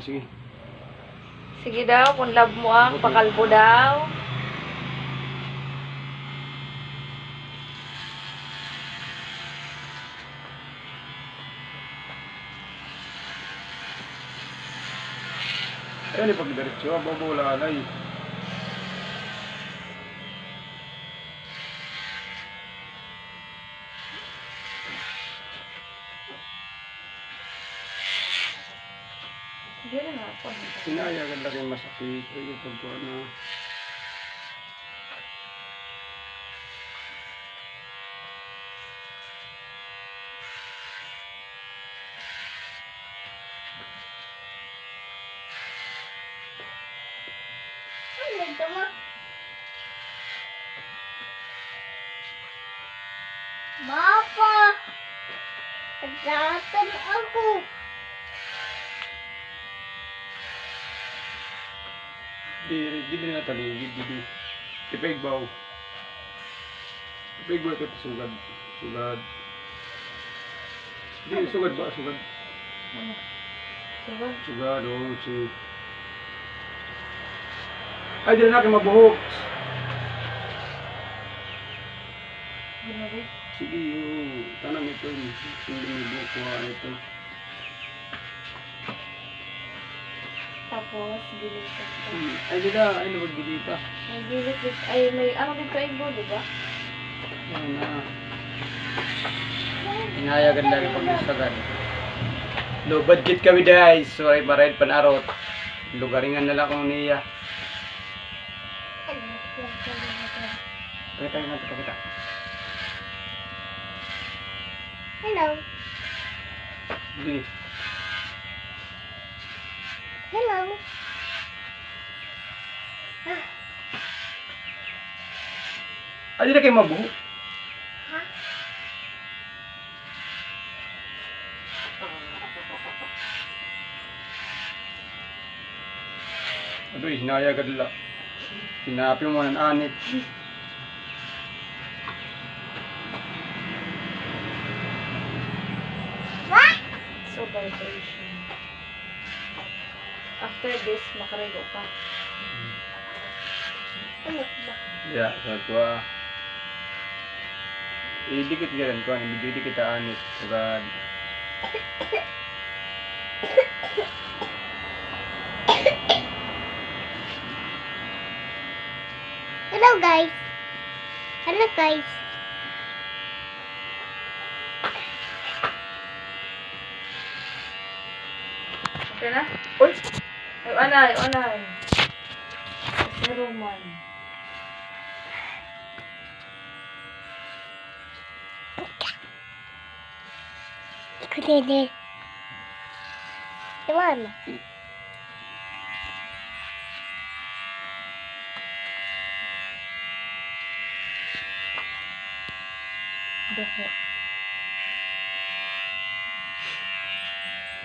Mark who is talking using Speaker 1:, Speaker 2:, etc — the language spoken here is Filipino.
Speaker 1: sige.
Speaker 2: Sige daw, kung love mo ang pakalbo daw.
Speaker 1: Ayun, ipag-diretso. Wala na eh.
Speaker 2: Hindi na nga ako.
Speaker 1: Sinayagan lang yung masakit. Ay, pagkuha na.
Speaker 3: Ano ito mo? Papa! Nagdatan ako.
Speaker 1: Di na taligid. Di. Ipagbaw. Ipagbaw ito. Sugad. Di, sugad ba? Sugad.
Speaker 2: Ano? Sugod.
Speaker 1: Sugad. Oh, si... Ay, di na natin mabuhok.
Speaker 2: Ginabi.
Speaker 1: Sige, yung tanang ito. Hindi may buhok ko. Ito.
Speaker 2: Tapos, gilitan ko.
Speaker 1: Ay, di na. Ay, nabaggilita.
Speaker 2: May gilit dito. Ay, may ano dito ay go, diba?
Speaker 1: Yan na. Inayagan lang yung pag-isagan. Low budget kami guys. So ay marahil panarot. Lugaringan na lang kung niya. Pakita yung natin, pakita.
Speaker 3: Hello.
Speaker 1: Dili.
Speaker 3: Hello.
Speaker 1: Ay, di na kayo mabuhok.
Speaker 3: Ha?
Speaker 1: Adoy, hinayagan lang. Sinapi mo ng anit.
Speaker 3: What?
Speaker 2: So, vibration. After this, makarigo ka.
Speaker 3: Ano ba?
Speaker 1: Ya, sabi ko idikit niya rin ko. Idikit kita anit. Sugad.
Speaker 3: Hello guys. Hello guys.
Speaker 2: Okay na?
Speaker 1: Uy!
Speaker 2: Ay, anay, anay. Si Roman.
Speaker 3: Ikaw dede. Iwan.
Speaker 2: Doko.